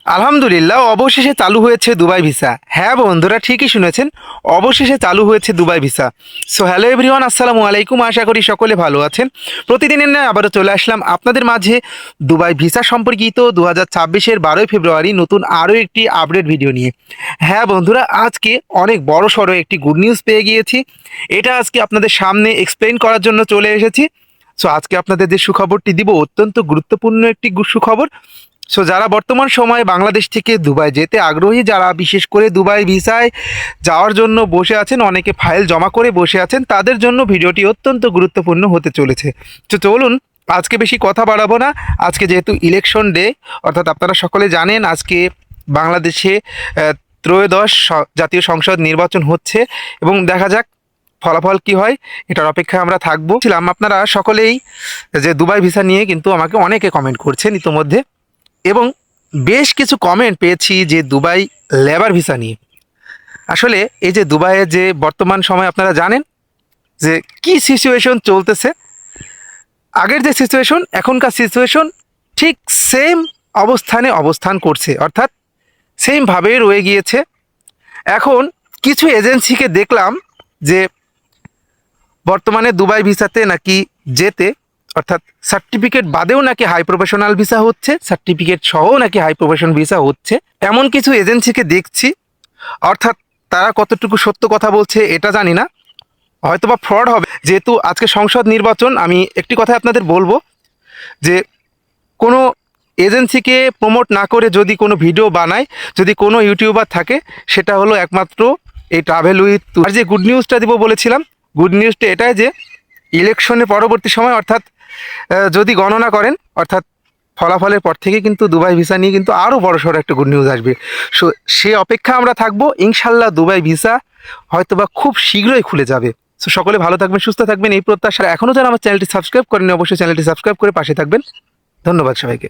আলহামদুলিল্লাহ, অবশেষে চালু হয়েছে দুবাই ভিসা। হ্যাঁ বন্ধুরা, ঠিকই শুনেছেন, অবশেষে চালু হয়েছে Dubai visa. So hello everyone, আসসালামু আলাইকুম। আশা করি সকলে ভালো আছেন। প্রতিদিনের ন্যায় আবারও চলে আসলাম আপনাদের মাঝে দুবাই ভিসা সম্পর্কিত 2026-এর 12ই ফেব্রুয়ারি নতুন আরও একটি আপডেট ভিডিও নিয়ে। হ্যাঁ বন্ধুরা, আজকে অনেক বড় সড়ো একটি গুড নিউজ পেয়ে গিয়েছি। এটা আজকে আপনাদের সামনে এক্সপ্লেইন করার জন্য চলে এসেছি। সো আজকে আপনাদের যে সুখবরটি দিব, অত্যন্ত গুরুত্বপূর্ণ একটি সুখবর। সো যারা বর্তমান সময়ে বাংলাদেশ থেকে দুবাই যেতে আগ্রহী, যারা বিশেষ করে দুবাই ভিসায় যাওয়ার জন্য বসে আছেন, অনেকে ফাইল জমা করে বসে আছেন, তাদের জন্য ভিডিওটি অত্যন্ত গুরুত্বপূর্ণ হতে চলেছে। তো চলুন, আজকে বেশি কথা বাড়াবো না। আজকে যেহেতু ইলেকশন ডে, অর্থাৎ আপনারা সকলে জানেন আজকে বাংলাদেশে ত্রয়োদশ জাতীয় সংসদ নির্বাচন হচ্ছে এবং দেখা যাক ফলাফল কি হয়, এটার অপেক্ষায় আমরা থাকবো। ছিলাম আপনারা সকলেই যে দুবাই ভিসা নিয়ে কিন্তু আমাকে অনেকে কমেন্ট করছেন ইতোমধ্যে, এবং বেশ কিছু কমেন্ট পেয়েছি যে দুবাই লেবার ভিসা নিয়ে। আসলে এই যে দুবাইয়ের যে বর্তমান সময় আপনারা জানেন যে কি সিচুয়েশন চলতেছে, আগের যে সিচুয়েশন এখনকার সিচুয়েশন ঠিক সেম অবস্থানে অবস্থান করছে, অর্থাৎ সেমভাবে রয়ে গিয়েছে। এখন কিছু এজেন্সিকে দেখলাম যে বর্তমানে দুবাই ভিসাতে নাকি যেতে, অর্থাৎ সার্টিফিকেট বাদেও নাকি হাই প্রফেশনাল ভিসা হচ্ছে, সার্টিফিকেট সহ নাকি হাই প্রফেশন ভিসা হচ্ছে, এমন কিছু এজেন্সিকে দেখছি। অর্থাৎ তারা কতটুকু সত্য কথা বলছে এটা জানি না, হয়তোবা ফ্রড হবে। যেহেতু আজকে সংসদ নির্বাচন, আমি একটি কথা আপনাদের বলবো যে কোনো এজেন্সিকে প্রমোট না করে যদি কোনো ভিডিও বানায়, যদি কোনো ইউটিউবার থাকে, সেটা হলো একমাত্র এই ট্রাভেল উইথ। আর যে গুড নিউজটা দিব বলেছিলাম, গুড নিউজটা এটাই যে ইলেকশনের পরবর্তী সময়, অর্থাৎ যদি গণনা করেন, অর্থাৎ ফলাফলের পর থেকে কিন্তু দুবাই ভিসা নিয়ে কিন্তু আরও বড়সড় একটা গুড নিউজ আসবে। সো সে অপেক্ষা আমরা থাকবো। ইনশাল্লাহ দুবাই ভিসা হয়তোবা খুব শীঘ্রই খুলে যাবে। সো সকলে ভালো থাকবেন, সুস্থ থাকবেন, এই প্রত্যাশা। এখনও যারা আমার চ্যানেলটি সাবস্ক্রাইব করেনি, অবশ্যই চ্যানেলটি সাবস্ক্রাইব করে পাশে থাকবেন। ধন্যবাদ সবাইকে।